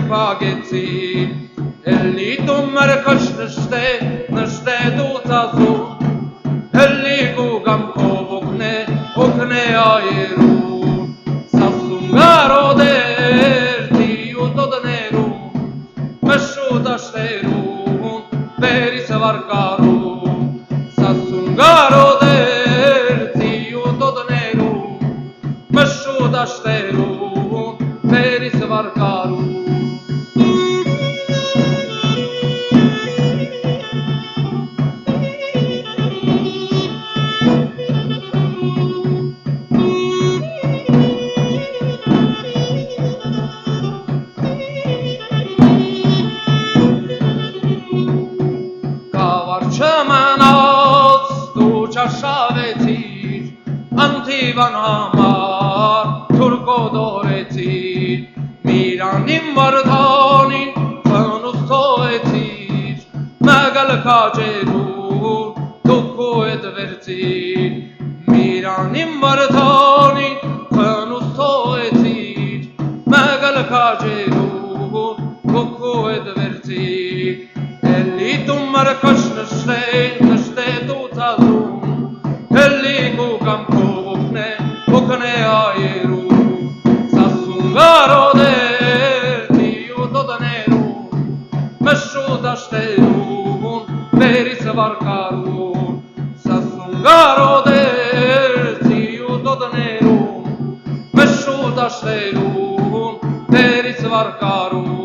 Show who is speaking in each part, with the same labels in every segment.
Speaker 1: փագեցի Էլի դու մրկոչ նշտե դու ծազու Էլի գուգամ կովոգնե օգնե այերու Սասում գարոդեր դիու տոդներու Մշու դաշտերուն վերիս վարկարու Սասում գարոդեր դիու տոդներու Մշու դաշտերուն վերիս վարկարու Չմնաց դու չաշավեցիր անթիվան համար թուրկոդորեցիր Միրանին վարդանին խնուս թողեցիր Մագալ քաջերու դուքու էդ վերցիր Միրանին վարդանին խնուս թողեցիր Մագալ քաջերու դուքու էդ վերցիր Էլի դու մրկոչ նշտե դու ծազում Էլի գուգամ կովոգնե օգնե այերու Սասում գարոդեր դիու տոդներու Մշու դաշտերուն վերիս վարկարուն Սասում գարոդեր դիու տոդներու Մշու դաշտերուն վերիս վարկարուն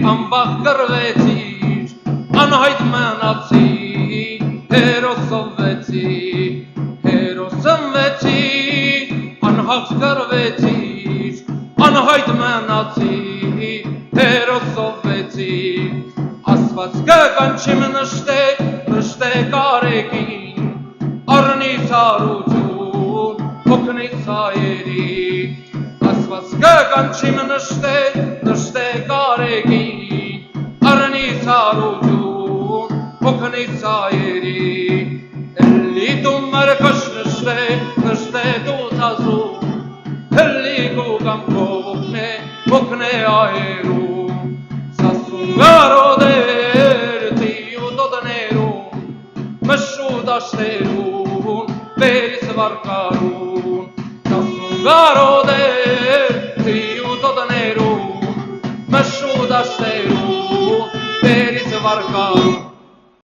Speaker 1: Անվախ կրվեցիր, անհայտ մնացիր, հերոսնվեցիր, անհաց կրվեցիր, անհայտ մնացիր, հերոսնվեցիր, ասված կկանչիմ նշտե կարեկին, առնից հարություն, հոգնից հայերի, ասված կկանչիմ նշտե կարեկին, Արնից հարություն, հոգնից հայերի Էլի դու մրկոչ նշտե դու ծազում Էլի գուգամ կովոգնե օգնե այերու Սասում գարոդեր դիու տոդներուն Մշու դաշտերուն վերիս վարկարուն Սասում գարոդեր դիու տոդներուն Մշու դաշտերուն Veris varcar